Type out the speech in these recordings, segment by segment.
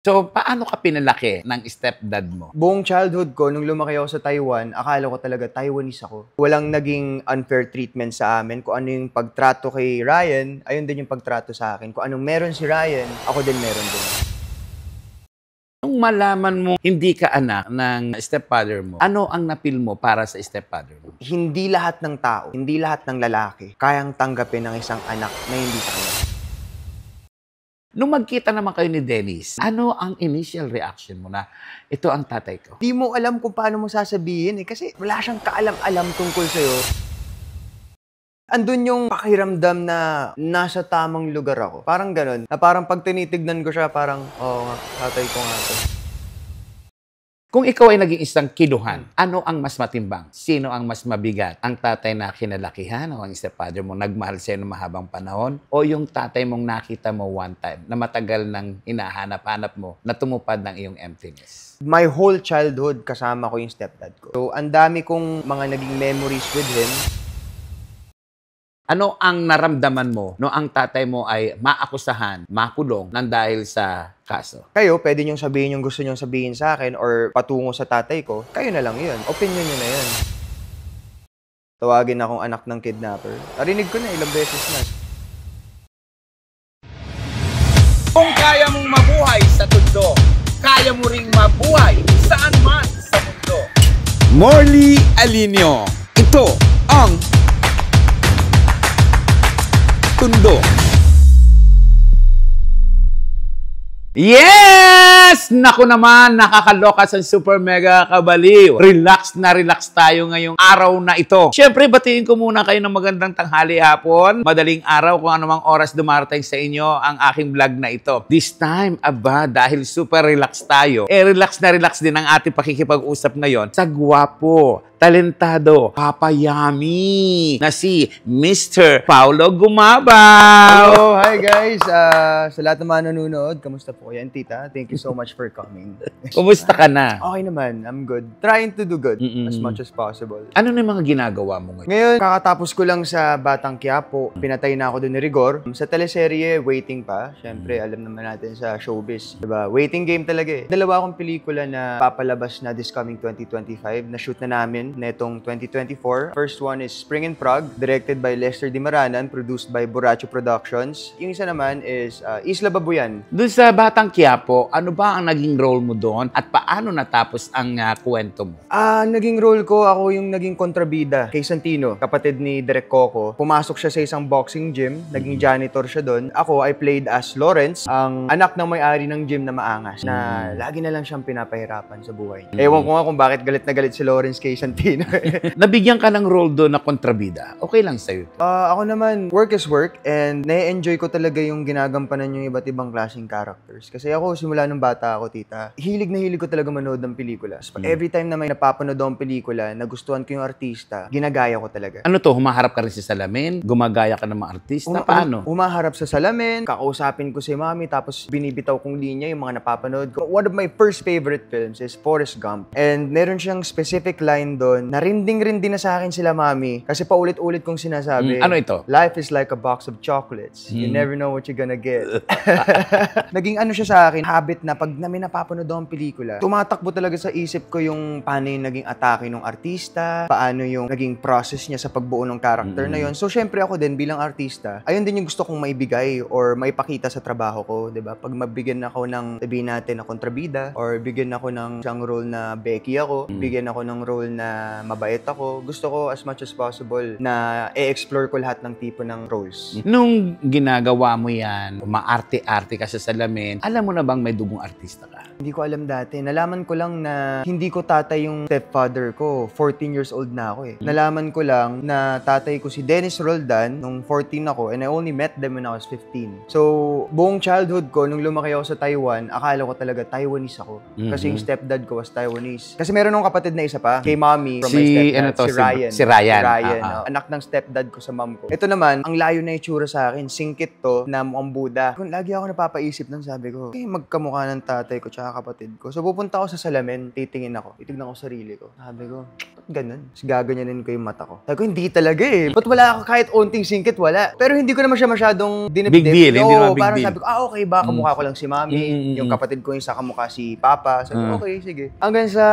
So, paano ka pinalaki ng stepdad mo? Buong childhood ko, nung lumaki ako sa Taiwan, akala ko talaga Taiwanese ako. Walang naging unfair treatment sa amin. Kung ano yung pagtrato kay Ryan, ayun din yung pagtrato sa akin. Kung anong meron si Ryan, ako din meron din. Nung malaman mo hindi ka anak ng stepfather mo, ano ang napil mo para sa stepfather mo? Hindi lahat ng tao, hindi lahat ng lalaki, kayang tanggapin ng isang anak na hindi sa kanya. Nung magkita naman kayo ni Dennis, ano ang initial reaction mo na ito ang tatay ko? Di mo alam kung paano mo sasabihin kasi wala siyang kaalam-alam tungkol sa'yo. Andun yung pakiramdam na nasa tamang lugar ako. Parang ganun. Na parang pag tinitignan ko siya, parang, oo nga, tatay ko nga to. Kung ikaw ay naging isang kiluhan, ano ang mas matimbang? Sino ang mas mabigat? Ang tatay na kinalakihan o ang stepfather mo nagmahal sa'yo ng mahabang panahon? O yung tatay mong nakita mo one time na matagal nang hinahanap-hanap mo na tumupad ng iyong emptiness? My whole childhood kasama ko yung stepdad ko. So, ang dami kong mga naging memories with him. Ano ang naramdaman mo no ang tatay mo ay maakusahan, makulong nang dahil sa kaso? Kayo, pwede niyong sabihin yung gusto niyong sabihin sa akin or patungo sa tatay ko. Kayo na lang yun. Opinion niyo na yun. Tawagin akong anak ng kidnapper. Narinig ko na ilang beses na. Kung kaya mong mabuhay sa tundo, kaya mo ring mabuhay saan man sa mundo. Morley Alinio. Ito ang Tundo. Yes! Naku naman, nakakaloka sa super mega kabaliw. Relax na relax tayo ngayong araw na ito. Siyempre, batiin ko muna kayo ng magandang tanghali hapon. Madaling araw kung anumang oras dumarating sa inyo ang aking vlog na ito. This time, dahil super relax tayo, relax na relax din ang ating pakikipag-usap ngayon sa gwapo, talentado, papayami na si Mr. Paulo Gumabaw. Hello, hi guys. Sa lahat ng mga nanonood, kamusta po yan, tita? Thank you so much for coming. Kumusta ka na? Okay naman, I'm good. Trying to do good as much as possible. Ano na yung mga ginagawa mo ngayon? Ngayon, kakatapos ko lang sa Batang Quiapo. Pinatay na ako doon ni Rigor. Sa teleserye, waiting pa. Siyempre, alam naman natin sa showbiz. Diba? Waiting game talaga eh. Dalawa akong pelikula na papalabas na this coming 2025. Na-shoot na namin netong 2024. First one is Spring in Prague, directed by Lester Di Maranan, produced by Borracho Productions. Yung isa naman is Isla Babuyan. Doon sa Batang Quiapo, ano ba ang naging role mo doon at paano natapos ang kwento mo? Naging role ko, ako yung naging kontrabida kay Santino, kapatid ni Direk Coco. Pumasok siya sa isang boxing gym, naging janitor siya doon. Ako, I played as Lawrence, ang anak ng may-ari ng gym na maangas, na lagi na lang siyang pinapahirapan sa buhay niya. Ewan ko nga kung bakit galit na galit si Lawrence kay Santino. Nabigyan ka ng role doon na kontrabida. Okay lang sa'yo ito. Ako naman, work is work and na-enjoy ko talaga yung ginagampanan yung iba't ibang klaseng characters. Kasi ako, simula nung bata ako, tita, hilig na hilig ko talaga manood ng pelikula. So, every time na may napapanood akong pelikula, nagustuhan ko yung artista, ginagaya ko talaga. Ano to, humaharap ka rin sa salamin? Gumagaya ka ng mga artista? Paano? Umaharap sa salamin, kakausapin ko si mami, tapos binibitaw kong linya yung mga napapanood ko. One of my first favorite films is Forrest Gump. And meron siyang specific line doon, na rinding-rindi na sa akin sila mami. Kasi paulit-ulit kong sinasabi, ano ito? Life is like a box of chocolates. You never know what you're gonna get. Naging ano siya sa akin, habit na pag may napapanood akong pelikula, tumatakbo talaga sa isip ko yung paano yung naging atake ng artista, paano yung naging process niya sa pagbuo ng character na yun. So, syempre ako din bilang artista, ayun din yung gusto kong maibigay or maipakita sa trabaho ko, di ba? Pag mabigyan ako ng, sabihin natin, na kontrabida, or bigyan ako ng isang role na Becky ako, bigyan ako ng role na mabait ako, gusto ko as much as possible na i-explore ko lahat ng tipo ng roles. Nung ginagawa mo yan, maarte-arte ka sa salamin, alam mo na bang may dugong artista ka? Hindi ko alam dati. Nalaman ko lang na hindi ko tatay yung stepfather ko. 14 years old na ako eh. Nalaman ko lang na tatay ko si Dennis Roldan nung 14 ako and I only met them when I was 15. So, buong childhood ko, nung lumaki ako sa Taiwan, akala ko talaga Taiwanese ako. Kasi yung stepdad ko was Taiwanese. Kasi meron akong kapatid na isa pa. Kay mommy mommy from my stepdad, si Ryan. Si Ryan. Anak ng stepdad ko sa mom ko. Ito naman, ang layo na itsura sa akin. Singkit to na mukhang Buddha. Kung lagi ako napapaisip nun, sabi ko, magkamukha ng tatay ko tsaka kapatid ko. So pupunta ako sa salamin, titingin ako. Titignan ko sarili ko. Sabi ko, ba't ganun? Tapos gaganyanin ko yung mata ko. Sabi ko, hindi talaga eh. Ba't wala ako kahit onting singkit? Wala. Pero hindi ko naman siya masyadong dinibdib. Big deal. Hindi naman big parang deal. sabi ko, okay ba? Kamukha ko lang si mami. Yung kapatid ko yung sa kamukha si papa. Sabi ko, okay, sige. Hanggang sa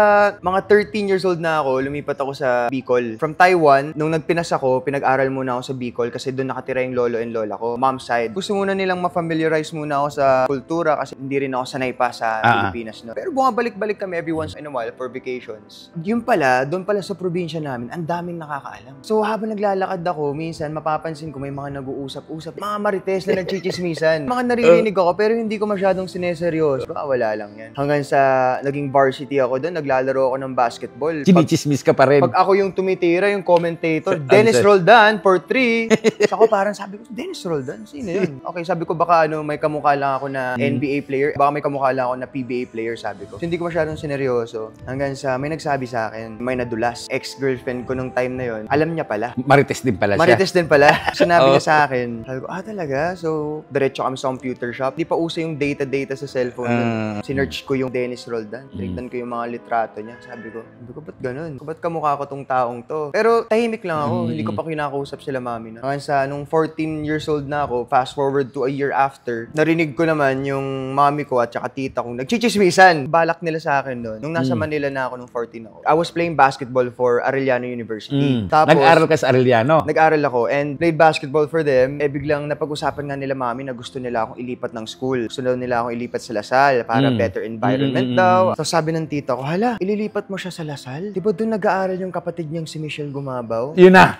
mga 13 years old na ako, lumipat ako sa Bicol. From Taiwan, nung nagpinas ako, pinag-aral muna ako sa Bicol kasi doon nakatira yung lolo and lola ko. Mom's side. Gusto muna nilang ma-familiarize muna ako sa kultura kasi hindi rin ako sanay pa sa Pilipinas. No? Pero bumabalik-balik kami every once in a while for vacations. Yun pala, doon pala sa probinsya namin, ang daming nakakaalam. So habang naglalakad ako, minsan mapapansin ko may mga nag-uusap-usap. Mga marites na nagchichismisan. Mga naririnig ako pero hindi ko masyadong sineseryoso. Wala lang yan. Hanggang sa naging varsity ako doon, naglalaro ako ng basketball. Chinichismis ka pa rin. Pag ako yung tumitira, yung commentator, Dennis Roldan for 3. Ako parang sabi ko, Dennis Roldan? Sino yun? Okay, sabi ko baka may kamukha lang ako na NBA player. Baka may kamukha lang ako na PBA player, sabi ko. So, hindi ko masyadong sineryoso. Hanggang sa may nagsabi sa akin, may nadulas. Ex-girlfriend ko nung time na yun. Alam niya pala. Marites din pala siya. Marites din pala. Sinabi niya sa akin. Sabi ko, talaga? So, diretso kami sa computer shop. Di pa uso yung data sa cellphone. Sinerch ko yung Dennis Roldan. Tignan ko yung mga litrato niya. Sabi ko, ba't ganun? Ba't kamukha ko tong taong to? Pero tahimik lang ako. Hindi ko pa kinakausap sila mami na. Hanggang sa nung 14 years old na ako, fast forward to a year after, narinig ko naman yung mami ko at saka tita kong nagchichismisan. Balak nila sa akin doon. Nung nasa Manila na ako nung 14 ako. I was playing basketball for Arellano University. Tapos, nag-aral ka sa Arellano? Nag-aral ako and played basketball for them. Biglang napag-usapan nga nila mami na gusto nila akong ilipat ng school. Gusto nila akong ilipat sa Lasal para better environment daw. So sabi ng tita ko, hala, ililipat mo siya sa Lasal? Di ba doon nag-aaral yung kapatid niyang si Michelle Gumabaw? Yun na.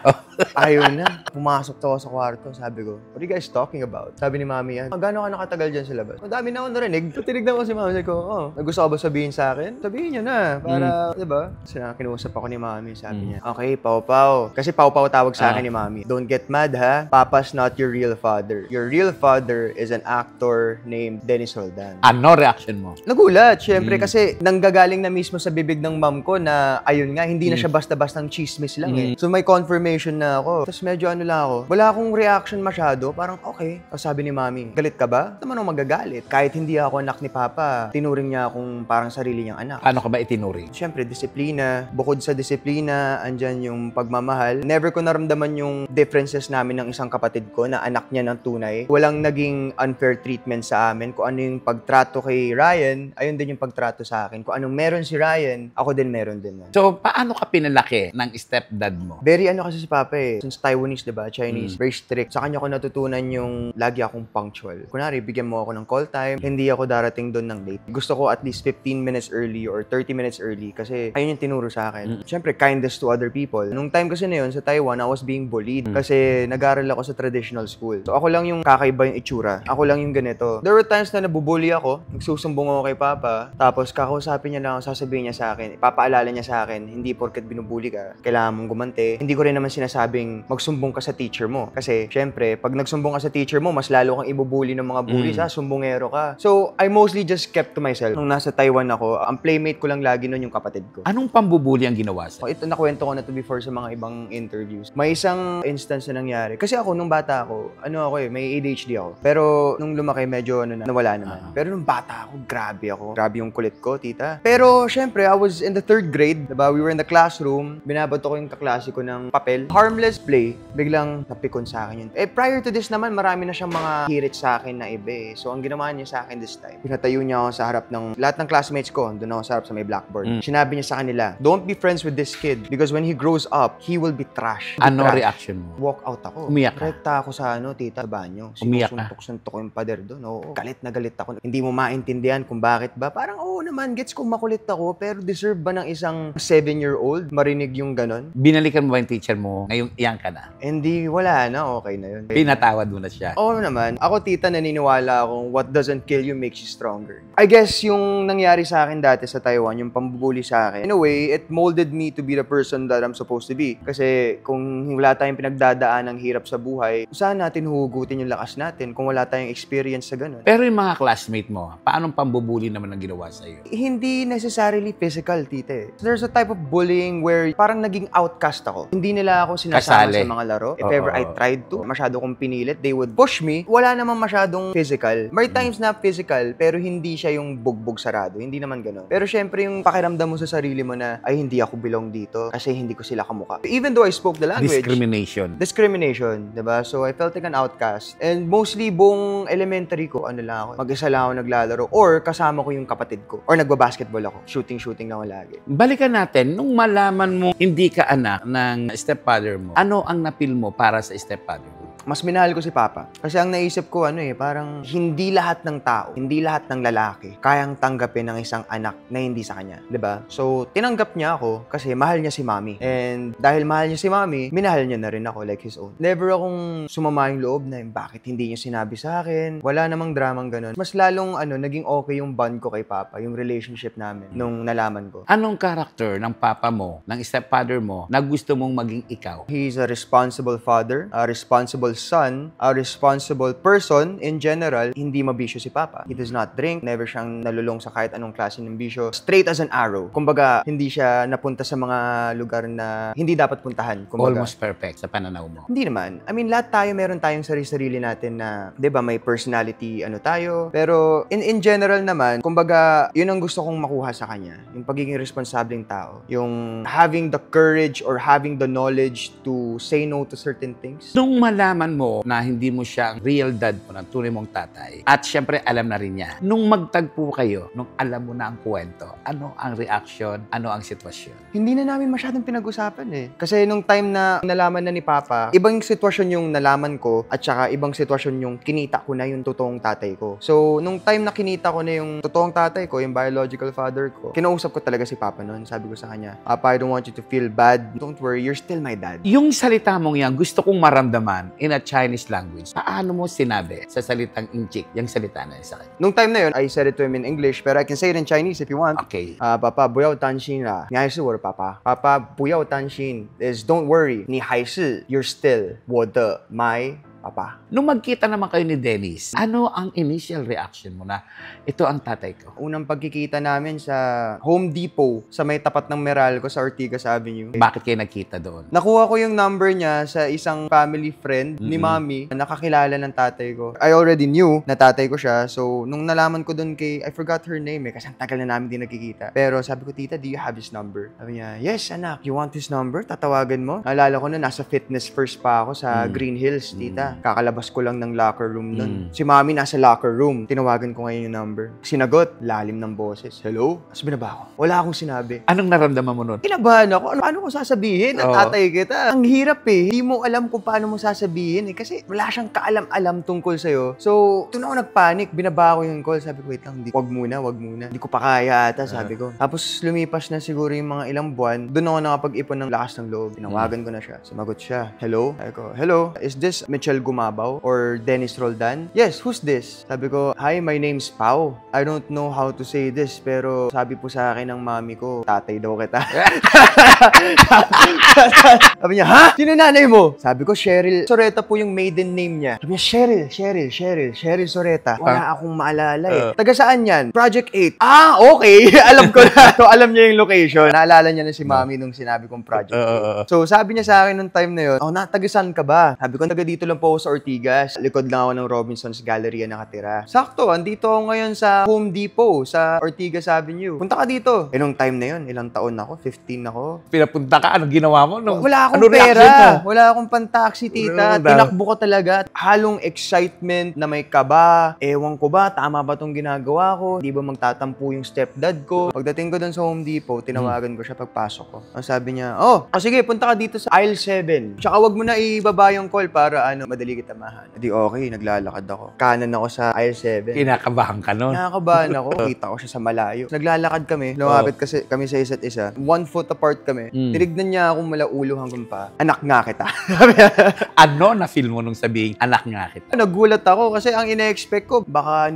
Ayaw na. Pumasok to ako sa kwarto. Sabi ko, what are you guys talking about? Sabi ni mami yan, gano'n ka nakatagal dyan sa labas? Madami na ako narinig. Tinignan ko si mami. Sabi ko, gusto ka ba sabihin sa akin? Sabihin niyo na. Para, di ba? Kasi kinuusap ako ni mami. Sabi niya, okay, Pau-Pau. Kasi Pau-Pau tawag sa akin ni mami. Don't get mad ha. Papa's not your real father. Your real father is an actor named Dennis Roldan. Ano reaction mo? Nagulat, syempre, kasi nanggagaling na mismo sa bibig ng mom ko na, ayun nga, hindi na siya basta-bastang chismis lang eh. So may confirmation na ako. Tapos medyo lang ako. Wala akong reaction masyado. Parang, okay. Tapos sabi ni mami, galit ka ba? Naman ako magagalit. Kahit hindi ako anak ni Papa, tinuring niya akong parang sarili niyang anak. Ano ka ba itinuring? Syempre, disiplina. Bukod sa disiplina, andyan yung pagmamahal. Never ko naramdaman yung differences namin ng isang kapatid ko na anak niya ng tunay. Walang naging unfair treatment sa amin. Kung ano yung pagtrato kay Ryan, ayun din yung pagtrato sa akin. Kung anong meron si Ryan, ako din meron din. So, paano ka pinalaki ng stepdad mo? Very kasi si Papa eh. Since Taiwanese, diba? Chinese. Very strict. Sa kanya ko natutunan yung lagi akong punctual. Kunwari, bigyan mo ako ng call time, hindi ako darating doon ng late. Gusto ko at least 15 minutes early or 30 minutes early kasi ayun yung tinuro sa akin. Siyempre, kindness to other people. Nung time kasi na yun, sa Taiwan, I was being bullied kasi nag-aral ako sa traditional school. So, ako lang yung kakaiba yung itsura. Ako lang yung ganito. There were times na nabubully ako, nagsusumbong ako kay Papa, tapos kakausapin niya lang ako, sasabihin niya sa akin, ipapaalala niya sa akin, hindi porket binubully ka, kailangan mong gumante. Hindi ko rin naman sinasabing magsumbong ka sa teacher mo. Kasi, syempre, pag nagsumbong ka sa teacher mo, mas lalo kang ibubully ng mga bullies, sumbongero ka. So, I mostly just kept to myself. Nung nasa Taiwan ako, ang playmate ko lang lagi nun yung kapatid ko. Anong pambubully ang ginawa sa? Ito, nakwento ko na to before sa mga ibang interviews. May isang instance na nangyari. Kasi ako, nung bata ako, may ADHD ako. Pero, nung lumaki, medyo nawala naman. Pero nung bata ako, grabe ako. Grabe yung kulit ko, tita. Pero, syempre, I was in the 3rd grade. Diba? We were in the classroom. Binabato ko yung kaklase ko ng papel. Harmless play. Biglang napikon sa akin yun. Prior to this naman, marami na siyang mga hirit sa akin na iba eh. So, ang ginawa niya sa akin this time, pinatayo niya ako sa harap ng lahat ng classmates ko. Doon ako sa harap sa may blackboard. Sinabi niya sa kanila, don't be friends with this kid because when he grows up, he will be trash. Ano reaction mo? Walk out ako. Umiyak ka? Rekta ako sa tita, sa banyo. Umiyak ka? Sinusuntok-suntok ko yung pader doon. Oo. Galit na galit ako. Hindi mo maintindihan kung bakit ba. Parang, oo naman, gets kung makulit ako, pero deserve ba ng isang 7-year-old marinig yung ganon? Binalikan mo ba yung teacher mo? Ngayong iyan ka na? Hindi, wala na. Okay na yun. Pinatawad mo na siya? Oo naman. Ako, tita, naniniwala akong what doesn't kill you makes you stronger. I guess yung nangyari sa akin dati sa Taiwan, yung pambubuli sa akin, in a way, it molded me to be the person that I'm supposed to be. Kasi kung wala tayong pinagdadaan ng hirap sa buhay, saan natin hugutin yung lakas natin kung wala tayong experience sa ganun? Pero yung mga classmate mo, paanong pambubuli naman ang ginawa sa'yo? Hindi necessarily physical, tita. There's a type of bullying where parang naging outcast ako. Hindi nila ako sinasama Kasali. sa mga laro. If ever I tried to, masyado kong pinilit, they would push me. Wala namang masyadong physical. May times na physical, pero hindi siya yung bugbog sarado. Hindi naman ganun. Pero syempre yung pakiramdam mo sa sarili mo na, ay hindi ako belong dito kasi hindi ko sila kamukha. Even though I spoke the language. Discrimination, diba? So I felt like an outcast. And mostly buong elementary ko, ano lang ako, mag-isa lang ako naglalaro or kasama ko yung kapatid ko. Or nagbabasketball ako. Shooting lang ako lagi. Balikan natin, nung malaman mo hindi ka anak ng stepfather mo, ano ang napil mo para sa stepfather mo? Mas minahal ko si Papa. Kasi ang naisip ko, parang hindi lahat ng tao, hindi lahat ng lalaki, kayang tanggapin ng isang anak na hindi sa kanya. 'Di ba? So, tinanggap niya ako kasi mahal niya si Mami. And dahil mahal niya si Mami, minahal niya na rin ako like his own. Never akong sumama yung loob na bakit hindi niya sinabi sa akin. Wala namang dramang ganun. Mas lalong, naging okay yung bond ko kay Papa, yung relationship namin nung nalaman ko. Anong character ng papa mo, ng stepfather mo, na gusto mong maging ikaw? He's a responsible father, a responsible son, a responsible person in general. Hindi mabisyo si Papa. He does not drink, never siyang nalulong sa kahit anong klase ng bisyo. Straight as an arrow. Kumbaga, hindi siya napunta sa mga lugar na hindi dapat puntahan. Kumbaga, Almost perfect sa pananaw mo. hindi naman. I mean, lahat tayo meron tayong sarili-sarili natin na, 'di ba, may personality tayo. Pero in general naman, kumbaga, 'yun ang gusto kong makuha sa kanya. Yung pagiging responsableng tao. Yung having the courage or having the knowledge to say no to certain things. Nung malaman mo na hindi mo siya ang real dad mo, ng tunay mong tatay, at syempre alam na rin niya, nung magtagpo kayo, nung alam mo na ang kwento, ano ang reaction, ano ang sitwasyon? Hindi na namin masyadong pinag-usapan Kasi nung time na nalaman na ni Papa, ibang sitwasyon yung nalaman ko at saka ibang sitwasyon yung kinita ko na yung totoong tatay ko. So, nung time na kinita ko na yung totoong tatay ko, yung biological father ko, kinausap ko talaga si Papa noon. Sabi ko sa kanya, Papa, I don't want you to feel bad. Don't worry, you're still my dad. Yung salita mong yan, gusto kong maramdaman in a Chinese language. Paano mo sinabi sa salitang inchik, yung salita na yun sa akin? Nung time na yun, I said it to him in English, pero I can say it in Chinese if you want. Okay. Papa, 不要担心啦，你还是我的爸爸。Papa, 不要担心 is don't worry, 你还是 you're still 我的 my papa. Nung magkita naman kayo ni Dennis, ano ang initial reaction mo na ito ang tatay ko? Unang pagkikita namin sa Home Depot sa may tapat ng Meralco sa Ortigas Avenue. Bakit kayo nagkita doon? Nakuha ko yung number niya sa isang family friend ni Mami na nakakilala ng tatay ko. I already knew na tatay ko siya. So, nung nalaman ko doon kay, I forgot her name kasi ang tagal na namin din nagkikita. Pero sabi ko, tita, do you have his number? Sabi niya, yes, anak, you want his number? Tatawagan mo? Naalala ko na nasa fitness first pa ako sa Green Hills, tita. Kakalabas ko lang ng locker room nun. Si Mami nasa locker room. Tinawagan ko ngayon yung number. Sinagot, lalim ng boses. Hello? Tapos binaba ako. Wala akong sinabi. Anong naramdaman mo nun? Kinabahan ako. Ano ko sasabihin? At tatay kita. Ang hirap Hindi mo alam kung paano mo sasabihin Kasi wala siyang kaalam-alam tungkol sa'yo. So, doon ako nagpanik. Binaba ko yung call. Sabi ko, wait lang. Wag muna. Hindi ko pa kaya ata, sabi ko. Tapos lumipas na siguro yung mga ilang buwan. Doon ako nakapag-ipon ng lakas ng loob. Tinawagan ko na siya. Sumagot siya. Hello? Sabi ko, hello? Is this Mitchell Gumabaw or Dennis Roldan? Yes, who's this? Sabi ko, hi, my name's Pao. I don't know how to say this, pero sabi po sa akin ng mami ko, tatay daw kita. Sabi niya, ha? Sino nanay mo? Sabi ko, Cheryl Soreta po yung maiden name niya. Sabi niya, Cheryl Soreta. Wala akong maalala Taga saan yan? Project 8. Ah, okay. Alam ko na. So, alam niya yung location. Naalala niya na si mami nung sinabi kong Project 8. So, sabi niya sa akin nung time na yun, taga saan ka ba? Sabi ko, taga dito lang po ako sa Ortigas. Likod lang ako ng Robinson's Galleria nakatira. Sakto, andito ako ngayon sa Home Depot, sa Ortigas Avenue. Punta ka dito. Nung time na yun, ilang taon ako? 15 ako. Pinapunta ka? Anong ginawa mo? Wala akong pera. Wala akong pan-taxi, tita. Tinakbo ko talaga. Halong excitement na may kaba. Ewan ko ba, tama ba tong ginagawa ko? Di ba magtatampo yung stepdad ko? Pagdating ko dun sa Home Depot, tinawagan ko siya pagpasok ko. Ang sabi niya, sige, punta ka dito sa aisle 7. Tsaka wag mo na ibaba yung call para madali kita mahan. Di okay, naglalakad ako. Kanan ako sa aisle 7. Kinakabahan ka nun? Nakakabahan ako. Kita ko siya sa malayo. Naglalakad kami. Lumapit kasi kami sa isa't isa. 1 foot apart kami. Tinignan niya akong malaulo hanggang pa. Anak nga kita. Ano na feel mo nung sabihin, anak nga kita? Nagulat ako kasi ang ina-expect ko, baka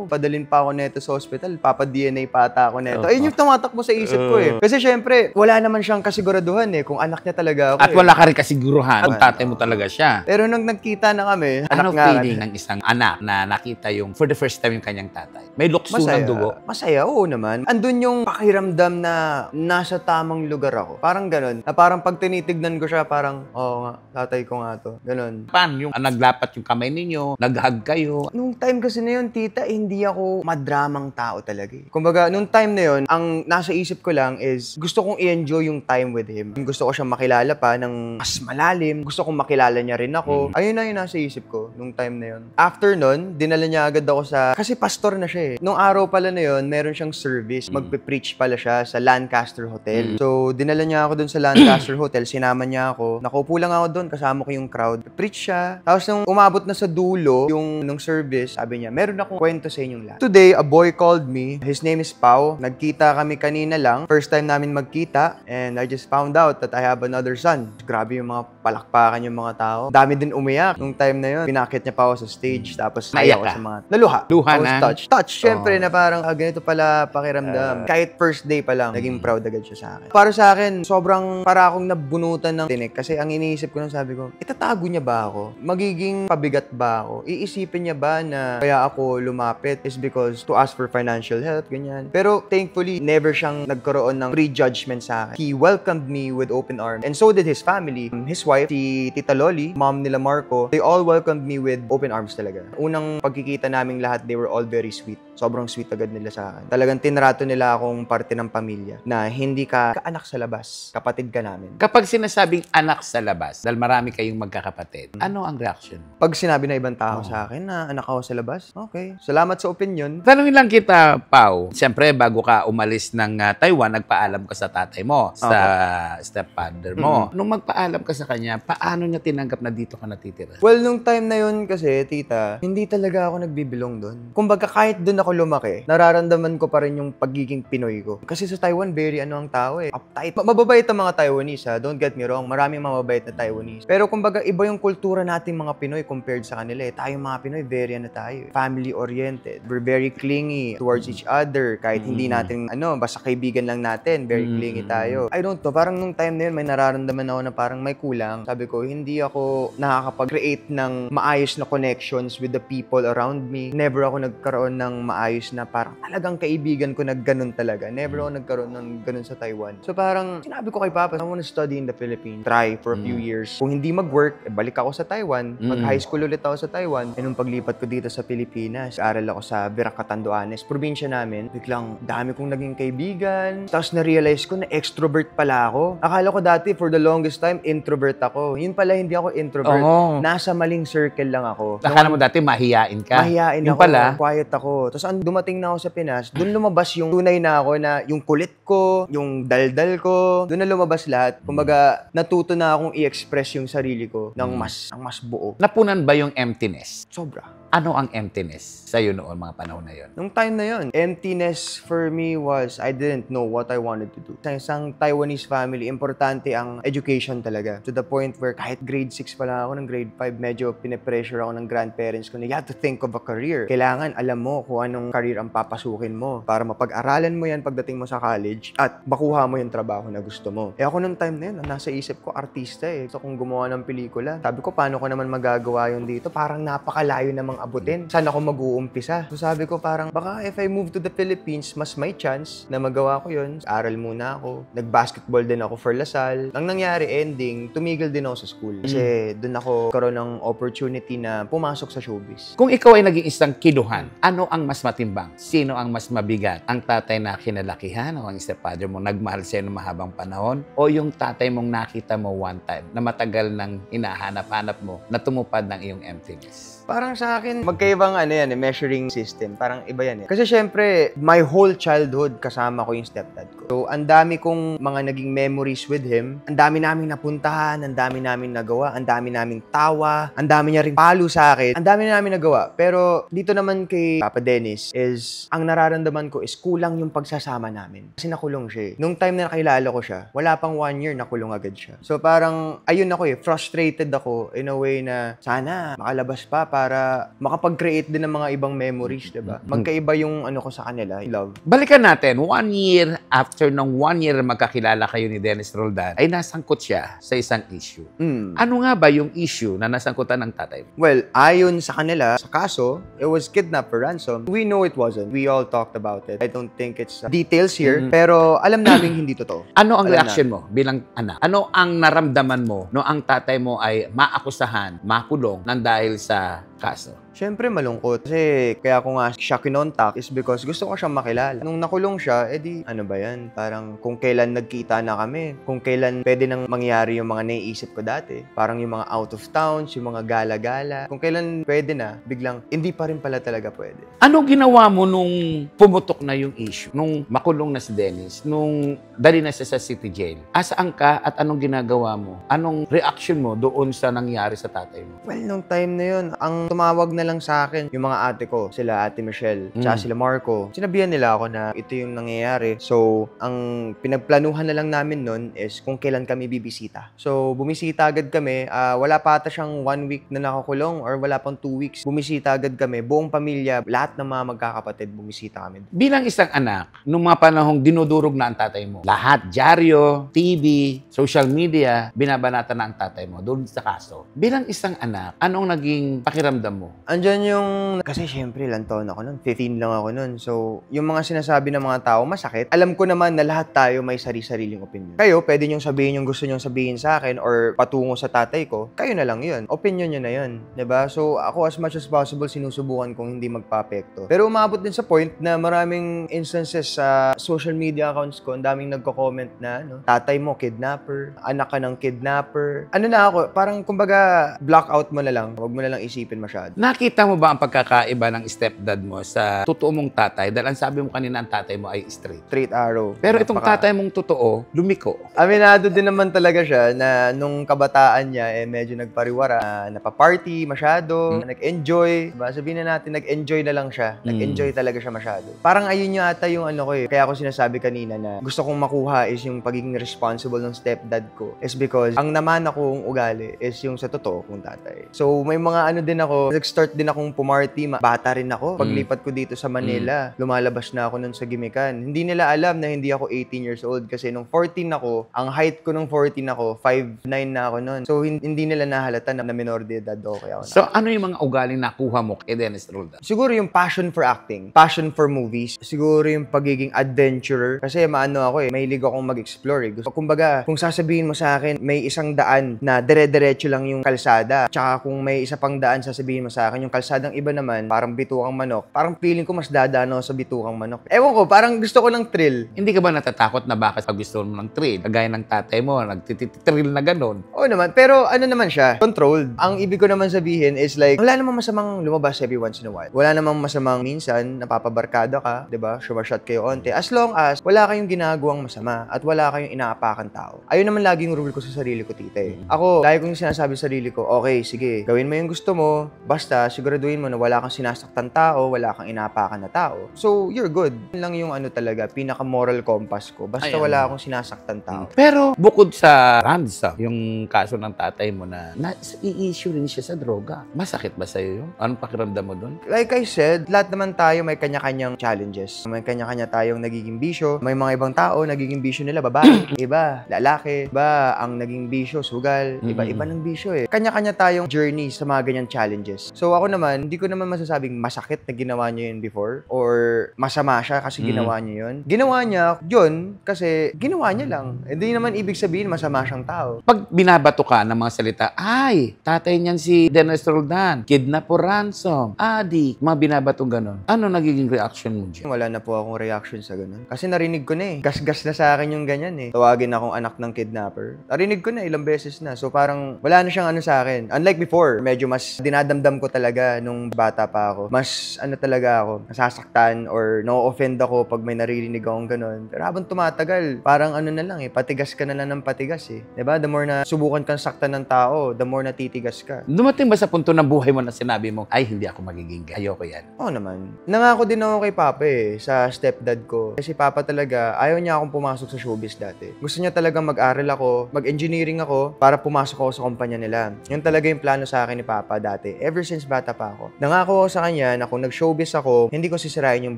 padalin pa ako neto sa hospital. Papa-DNA pa ata ako neto. Ayun yung tumatakbo sa isip ko Kasi syempre, wala naman siyang kasiguraduhan kung anak niya talaga ako. At wala ka rin kasiguruhan kung tatay mo talaga siya. Pero nung nagkita na kami. Ano nga feeling ng isang anak na nakita yung for the first time yung kanyang tatay? May lukso ng dugo? Masaya, oo naman. Andun yung pakiramdam na nasa tamang lugar ako. Parang ganun. Na parang pag tinitignan ko siya, parang, oo nga, tatay ko nga to. Ganun. Paano yung naglapat yung kamay ninyo, nag-hug kayo? Nung time kasi na yun, tita, hindi ako madramang tao talaga. Kumbaga, nung time na yun, ang nasa isip ko lang is, gusto kong i-enjoy yung time with him. Gusto ko siyang makilala pa ng mas malalim. Gusto kong makilala niya rin ako. Ayun na yung nasa isip ko nung time na yun. After nun, dinala niya agad ako sa... Kasi pastor na siya eh. Nung araw pala na yun, meron siyang service. Magpe-preach pala siya sa Lancaster Hotel. So, dinala niya ako dun sa Lancaster Hotel. Sinama niya ako. Nakaupo lang ako dun. Kasama ko yung crowd. Preach siya. Tapos nung umabot na sa dulo, yung nung service, sabi niya, meron akong kwento sa inyong lahat. Today, a boy called me. His name is Pao. Nagkita kami kanina lang. First time namin magkita. And I just found out that I have another son. Grabe yung mga palakpakan yung mga tao. Dami din umiyak. Nung time na yun, pinakit niya pa ako sa stage. Tapos naiyak ako sa mga... Naluha. Luha I was na? touch. Syempre na parang, ganito pala pakiramdam. Kahit first day pa lang, naging proud agad siya sa akin. Para sa akin, sobrang para akong nabunutan ng tinik. Kasi ang iniisip ko nung sabi ko, itatago niya ba ako? Magiging pabigat ba ako? Iisipin niya ba na kaya ako lumapit is because to ask for financial help, ganyan. Pero thankfully, never siyang nagkaroon ng prejudgment sa akin. He welcomed me with open arms. And so did his family. His wife, si Tita Loli, mom nila Marco, they all welcomed me with open arms talaga. Unang pagkikita naming lahat, they were all very sweet. Sobrang sweet agad nila sa akin. Talagang tinrato nila akong parte ng pamilya na hindi ka anak sa labas. Kapatid ka namin. Kapag sinasabing anak sa labas, dahil marami kayong magkakapatid, ano ang reaction? Pag sinabi na ibang tao sa akin na anak ako sa labas, okay. Salamat sa opinion. Tanungin lang kita, Pao. Siyempre, bago ka umalis ng Taiwan, nagpaalam ka sa tatay mo, sa stepfather mo. Nung magpaalam ka sa kanya, paano niya tinanggap na dito ka natitira? Well, nung time na yun kasi, tita, hindi talaga ako nagbibilong doon. Kumbaga, kahit doon ako lumaki, nararamdaman ko pa rin yung pagiging Pinoy ko. Kasi sa Taiwan, very ang tao eh. Uptight. Mababait ang mga Taiwanese ha. Don't get me wrong. Maraming mababait na Taiwanese. Pero kumbaga, iba yung kultura nating mga Pinoy compared sa kanila eh. Tayong mga Pinoy, very tayo. Family-oriented. We're very clingy towards each other. Kahit hindi natin, basta kaibigan lang natin. Very clingy tayo. I don't know. Parang nung time na yun, may nararamdaman ako na parang may kulang. Sabi ko, hindi ako nakakapag-create ng maayos na connections with the people around me. Never ako nagkaroon ng maayos na parang talagang kaibigan ko na ganun talaga. Never ako nagkaroon ng ganun sa Taiwan. So parang sinabi ko kay Papa, I want to study in the Philippines. Try for a few years. Kung hindi mag-work, balik ako sa Taiwan. Mag-high school ulit ako sa Taiwan. E nung paglipat ko dito sa Pilipinas, aral ako sa Virac, Catanduanes, probinsya namin. Biglang dami kong naging kaibigan. Tapos na-realize ko na extrovert pala ako. Akala ko dati, for the longest time, introvert ako. Yun pala, hindi ako introvert. Nasa maling circle lang ako. Akala mo dati mahiyain ka? Mahiyain yung ako. Pala, quiet ako. Tapos dumating na ako sa Pinas, doon lumabas yung tunay na ako na yung kulit ko, yung daldal ko, doon na lumabas lahat. Kumbaga, natuto na akong i-express yung sarili ko ng mas buo. napunan ba yung emptiness? Sobra. Ano ang emptiness sa'yo noon, mga panahon na yun? Nung time na yun, emptiness for me was I didn't know what I wanted to do. Sa isang Taiwanese family, importante ang education talaga. To the point where kahit grade 6 pa lang ako, ng grade 5, medyo pinipressure ako ng grandparents ko na you have to think of a career. Kailangan alam mo kung anong career ang papasukin mo para mapag-aralan mo yan pagdating mo sa college at makuha mo yung trabaho na gusto mo. Eh ako nung time na yun, nasa isip ko, artista eh. So kung gumawa ng pelikula, sabi ko, paano ko naman magagawa yun dito? Parang napakalayo namang abutin. Saan ako mag-uumpisa? So sabi ko parang baka if I move to the Philippines, mas may chance na magawa ko yun. Aral muna ako. Nag-basketball din ako for Lasal. Ang nangyari, ending, tumigil din ako sa school. Kasi doon ako karoon ng opportunity na pumasok sa showbiz. Kung ikaw ay naging isang kiluhan, ano ang mas matimbang? Sino ang mas mabigat? Ang tatay na kinalakihan o ang stepfather mo nagmahal sa'yo ng mahabang panahon? O yung tatay mong nakita mo one time na matagal nang hinahanap-hanap mo na tumupad ng iyong emptiness? Parang sa akin, magkaibang measuring system. Parang iba yan eh. Kasi syempre, my whole childhood kasama ko yung stepdad ko. So, ang dami kong mga naging memories with him. Ang dami naming napuntahan, ang dami naming nagawa, ang dami naming tawa, ang dami niya ring palo sa akin. Ang dami namin nagawa. Pero dito naman kay Papa Dennis is, ang nararamdaman ko is kulang yung pagsasama namin. Kasi nakulong siya eh. Nung time na nakilala ko siya, wala pang 1 year, nakulong agad siya. So parang, ayun ako eh, frustrated ako in a way na sana makalabas pa para makapag-create din ng mga ibang memories, diba? Magkaiba yung ano ko sa kanila, love. Balikan natin, 1 year after after ng 1 year na magkakilala kayo ni Dennis Roldan, ay nasangkot siya sa isang issue. Ano nga ba yung issue na nasangkutan ng tatay mo? Well, ayon sa kanila, sa kaso, it was kidnap for ransom. We know it wasn't. We all talked about it. I don't think it's details here, pero alam namin hindi totoo. Ano ang reaction mo bilang anak? Ano ang naramdaman mo no ang tatay mo ay maakusahan, makulong nang dahil sa kaso? Siyempre malungkot. Kasi kaya ko nga siya kinontak is because gusto ko siyang makilala. Nung nakulong siya, edi ano ba yan? Parang kung kailan nagkita na kami, kung kailan pwede nang mangyari yung mga naiisip ko dati. Parang yung mga out of towns, yung mga gala-gala. Kung kailan pwede na, biglang hindi pa rin pala talaga pwede. Ano ginawa mo nung pumutok na yung issue? Nung makulong na si Dennis? Nung dali na siya sa city jail? Asaan ka at anong ginagawa mo? Anong reaction mo doon sa nangyari sa tatay mo? Well, nung time na yun, ang tumawag na lang sa akin yung mga ate ko, sila Ate Michelle, tsaka sila Marco. Sinabihan nila ako na ito yung nangyayari. So, ang pinagplanuhan na lang namin nun is kung kailan kami bibisita. So, bumisita agad kami. Wala pa ata siyang 1 week na nakakulong or wala pang 2 weeks. Bumisita agad kami. Buong pamilya, lahat ng mga magkakapatid, bumisita kami. Bilang isang anak, nung mga panahong dinudurog na ang tatay mo, lahat, dyaryo, TV, social media, binabanata na ang tatay mo doon sa kaso. Bilang isang anak, anong naging pakiramdam mo? Andyan yung... Kasi syempre, ilang taon ako nun. 15 lang ako nun. So, yung mga sinasabi ng mga tao, masakit. Alam ko naman na lahat tayo may sari-sariling opinion. Kayo, pwede nyong sabihin yung gusto nyong sabihin sa akin or patungo sa tatay ko. Kayo na lang yun. Opinion nyo na yun. Diba? So, ako as much as possible, sinusubukan kong hindi magpa-apekto. Pero umabot din sa point na maraming instances sa social media accounts ko, ang daming nagko-comment na, tatay mo, kidnapper. Anak ka ng kidnapper. Ano na ako, parang kumbaga, blackout mo na lang. Huwag mo na lang isipin masyado. Nakita mo ba ang pagkakaiba ng stepdad mo sa totoo mong tatay? Dahil ang sabi mo kanina, ang tatay mo ay straight. Straight arrow. Pero itong tatay mong totoo, lumiko. Aminado din naman talaga siya na nung kabataan niya, medyo nagpariwara, napaparty masyado, nag-enjoy. Diba? Sabihin na natin, nag-enjoy na lang siya. Nag-enjoy talaga siya masyado. Parang ayun yung ata yung ano ko eh. Kaya ako sinasabi kanina na gusto kong makuha is yung pagiging responsible ng stepdad ko. Is because ang naman akong ugali is yung sa totoo kong tatay. So may mga ano din ako, nag-start din akong pumarty. Bata rin ako. Paglipat ko dito sa Manila, lumalabas na ako nun sa gimikan. Hindi nila alam na hindi ako 18 years old kasi nung 14 ako, ang height ko nung 14 ako, 5'9 na ako nun. So hindi nila nahalata na minor de edad okay ako na. So ano yung mga ugaling nakuha mo kay Dennis Roldan? Siguro yung passion for acting, passion for movies, siguro yung pagiging adventurer. Kasi maano ako mahilig akong mag-explore eh. Kumbaga, kung sasabihin mo sa akin, may isang daan na dire-diretso lang yung kalsada. Tsaka kung may isa pang daan sasabihin mo sa akin, yung kalsadang iba naman, parang bitukang manok. Parang feeling ko mas dadaan ako sa bitukang manok. Ewan ko, parang gusto ko ng thrill. Hindi ka ba natatakot na bakit pag gusto mo ng thrill? Kagaya ng tatay mo, nagtititrill na ganun. Oo naman, pero ano naman siya, controlled. Ang ibig ko naman sabihin is like, wala namang masamang lumabas every once in a while. Wala namang masamang minsan, napapabarkada ka, diba? Shumashot kayo onte. As long as wala kayong ginagawang masama at wala kayong inaapakan tao. Ayun naman laging rule ko sa sarili ko, tita eh. Ako, lagi kong sinasabi sa sarili ko, okay, sige, gawin mo yung gusto mo, basta siguraduhin mo na wala kang sinasaktan tao, wala kang inaapakan na tao. So, you're good. Yun lang yung ano talaga, pinaka-moral compass ko. Basta wala akong sinasaktan tao. Pero bukod sa ransom, yung kaso ng tatay mo na i-issue rin siya sa droga. Masakit ba sa'yo yun? Anong pakiramdam mo dun? Like I said, lahat naman tayo may kanya-kanyang challenges. May kanya-kanya tayong nagiging bisyo. May mga ibang tao, nagiging bisyo nila babae. Iba, lalaki. Iba, ang naging bisyo, sugal. Iba-iba ng bisyo eh. Kanya-kanya tayong journey sa mga ganyang challenges. So ako naman, hindi ko naman masasabing masakit na ginawa niya yun before or masama siya kasi ginawa niya yun. Ginawa niya yun kasi ginawa niya lang. Hindi naman ibig sabihin masama siyang tao. Pag binabato ka ng mga salita, ay, tatay niyan si Dennis Roldan, kidnap o ransom, adik, mga binabatong ganon. Ano nagiging reaction mo dyan? Wala na po akong reaction sa ganun. Kasi narinig ko na eh. Gas-gas na sa akin yung ganyan eh. Tawagin akong anak ng kidnapper. Narinig ko na ilang beses na. So parang wala na siyang ano sa akin. Unlike before, medyo mas dinadamdam ko talaga nung bata pa ako. Mas ano talaga ako, nasasaktan or no-offend ako pag may naririnig akong ganun. Pero habang tumatagal, parang ano na lang eh, patigas ka na lang ng patigas eh. Diba? The more na subukan kang saktan ng tao, the more na titigas ka. Dumating ba sa punto ng buhay mo na sinabi mo, ay, hindi ako magiging gay. Ayoko yan. Oo naman. Nangako din ako kay Papa eh, sa stepdad ko. Kasi Papa talaga, ayaw niya akong pumasok sa showbiz dati. Gusto niya talaga mag-aral ako, mag-engineering ako para pumasok ako sa kumpanya nila. Yun talaga yung plano sa akin ni Papa dati. ever since bata pa ako. Nangako ako sa kanya na kung nag-showbiz ako, hindi ko sisirain yung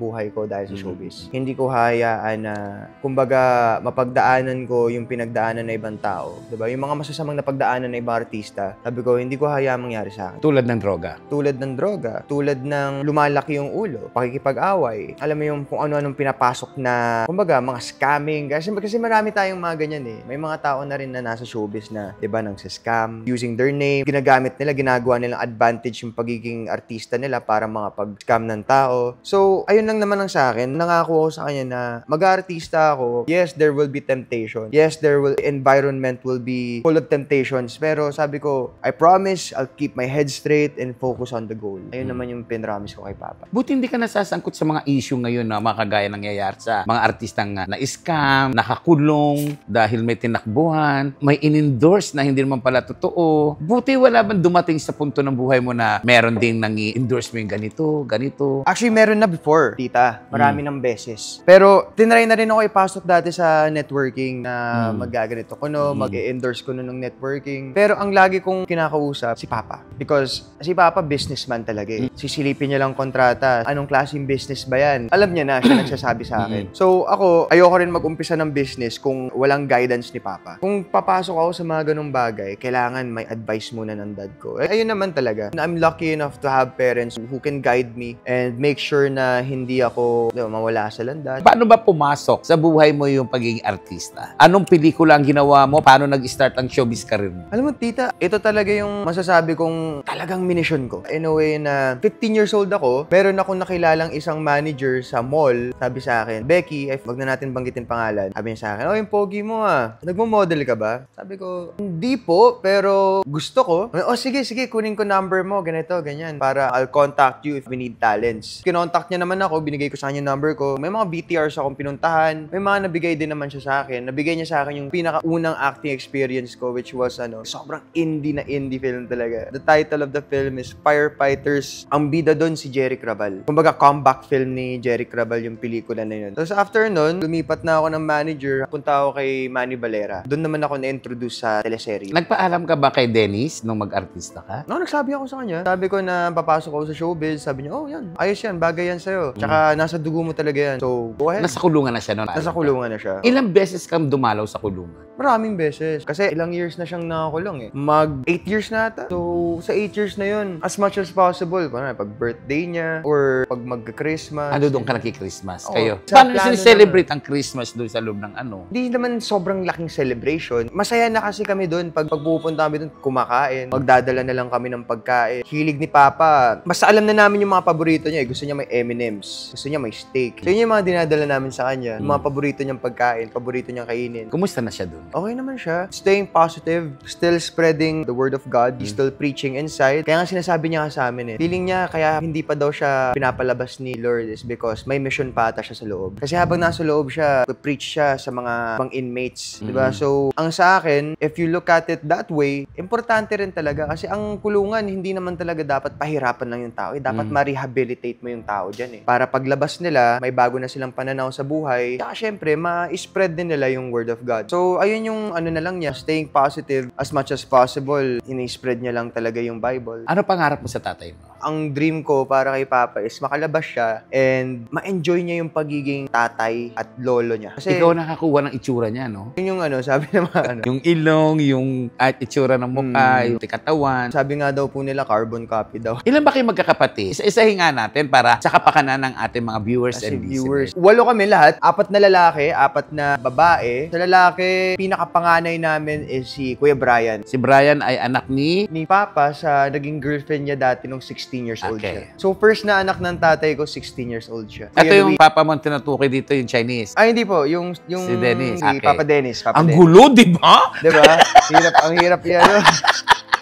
buhay ko dahil sa showbiz. Hindi ko hayaan na, kumbaga, mapagdaanan ko yung pinagdaanan na ibang tao. Diba? Yung mga masasamang napagdaanan na ibang artista, sabi ko, hindi ko hayaan mangyari sa akin. Tulad ng droga. Tulad ng droga, tulad ng lumalaki yung ulo, pakikipag-away. Alam mo yung kung ano-anong pinapasok na, kumbaga, mga scamming. Kasi marami tayong mga ganyan eh. May mga tao na rin na nasa showbiz na, diba, nang scam, using their name, ginagamit nila, ginagawa nilang advantage yung pagiging artista nila para mga pag-scam ng tao. So, ayun lang naman ang sa akin. Nangako ako sa kanya na mag-artista ako. Yes, there will be temptation. Yes, environment will be full of temptations. Pero sabi ko, I promise, I'll keep my head straight and focus on the goal. Ayun naman yung pinramis ko kay Papa. Buti hindi ka nasasangkot sa mga issue ngayon na makagaya nangyayari sa mga artistang na-scam, nakakulong dahil may tinakbuhan, may in-endorse na hindi naman pala totoo. Buti wala bang dumating sa punto ng buhay mo na meron ding nang-i-endorse mo yung ganito. Actually, meron na before, tita. Marami ng beses. Pero, tinry na rin ako ipasok dati sa networking na magaganito ko mag-endorse ko ng networking. Pero, ang lagi kong kinakausap, si Papa. Because, si Papa, businessman talaga eh. Sisilipin niya lang kontrata. Anong klaseng business ba yan? Alam niya na, siya nagsasabi sa akin. So, ako, ayoko rin mag-umpisa ng business kung walang guidance ni Papa. Kung papasok ako sa mga ganung bagay, kailangan may advice muna ng dad ko. Ayun naman talaga. I'm lucky enough to have parents who can guide me and make sure na hindi ako mawala sa landas. Paano ba pumasok sa buhay mo yung pagiging artista? Anong pelikula ang ginawa mo? Paano nag-start ang showbiz career mo? Alam mo, tita, ito talaga yung masasabi kong talagang minisyon ko. In a way na 15 years old ako, meron akong nakilalang isang manager sa mall. Sabi sa akin, Becky, wag na natin banggitin pangalan. Sabi niya sa akin, yung pogi mo nagmo-model ka ba? Sabi ko, hindi po, pero gusto ko. Sige, kunin ko number mo, ganito, ganyan, para I'll contact you if we need talents. Kinontact niya naman ako, binigay ko sa kanya yung number ko. May mga BTRs akong pinuntahan. May mga nabigay din naman siya sa akin. Nabigay niya sa akin yung pinakaunang acting experience ko, which was sobrang indie film talaga. The title of the film is Firefighters. Ang bida doon si Jeric Raval. Kumbaga, comeback film ni Jeric Raval yung pelikula na yun. Tapos after nun, lumipat na ako ng manager. Punta ako kay Manny Valera. Doon naman ako na-introduce sa teleserye. Nagpaalam ka ba kay Dennis nung mag-artista ka? No, nagsabi ako sa kanya. Sabi ko na papasok ako sa showbiz. Sabi niya, yan. Ayos yan. Bagay yan sa'yo. Tsaka nasa dugo mo talaga yan. So, go ahead. Nasa kulungan na siya noon. Nasa kulungan na siya. Ilang beses kang dumalaw sa kulungan? Maraming beses. Kasi ilang years na siyang nakakulong eh. Mag 8 years na ata. So, sa 8 years na yun, as much as possible, pag birthday niya, or pag magka-Christmas. Doon ka nagki-Christmas? Oo. Kayo? Sa Paano plano sinicelebrate ang Christmas doon sa loob ng Hindi naman sobrang laking celebration. Masaya na kasi kami doon. Pag pupunta kami doon, kumakain. Magdadala na lang kami ng pagkain. Hilig ni Papa. Basta alam na namin yung mga paborito niya. Gusto niya may M&M's. Gusto niya may steak. So, yun yung mga dinadala namin sa kanya. Yung mga paborito niyang pagkain, paborito niyang kainin. Kumusta na siya doon? Okay naman siya. Staying positive, still spreading the word of God, still preaching inside. Kaya nga sinasabi niya nga sa amin feeling niya kaya hindi pa daw siya pinapalabas ni Lord is because may mission pa ata siya sa loob. Kasi habang nasa loob siya, preach siya sa mga inmates. Diba? So, ang sa akin, if you look at it that way, importante rin talaga kasi ang kulungan, hindi naman talaga dapat pahirapan lang yung tao. Dapat ma-rehabilitate mo yung tao dyan Para paglabas nila, may bago na silang pananaw sa buhay. Kaya syempre, ma-spread din nila yung word of God. So, ayun yung na lang niya, staying positive as much as possible. Ini-spread niya lang talaga yung Bible. Ano pangarap mo sa tatay mo? Ang dream ko para kay Papa is makalabas siya and ma-enjoy niya yung pagiging tatay at lolo niya. Kasi ikaw nakakuha ng itsura niya, no? Yun yung sabi naman yung ilong, yung itsura ng mukha, yung katawan. Sabi nga daw po nila, carbon copy daw. Ilan ba kayo magkakapatid? Isa-isahin nga natin para sa kapakanan ng ating mga viewers and listeners. 8 kami lahat. 4 na lalaki, 4 na babae. Sa lalaki, pinakapanganay namin is si Kuya Brian. Si Brian ay anak ni Papa sa naging girlfriend niya dati nung 16 years old siya. So, first na anak ng tatay ko, 16 years old siya. Ito yung papa mo tinutukoy dito, yung Chinese. Ay, hindi po. Yung si Dennis. Si Papa Dennis. Ang gulo, di ba? Diba? Ang hirap yan.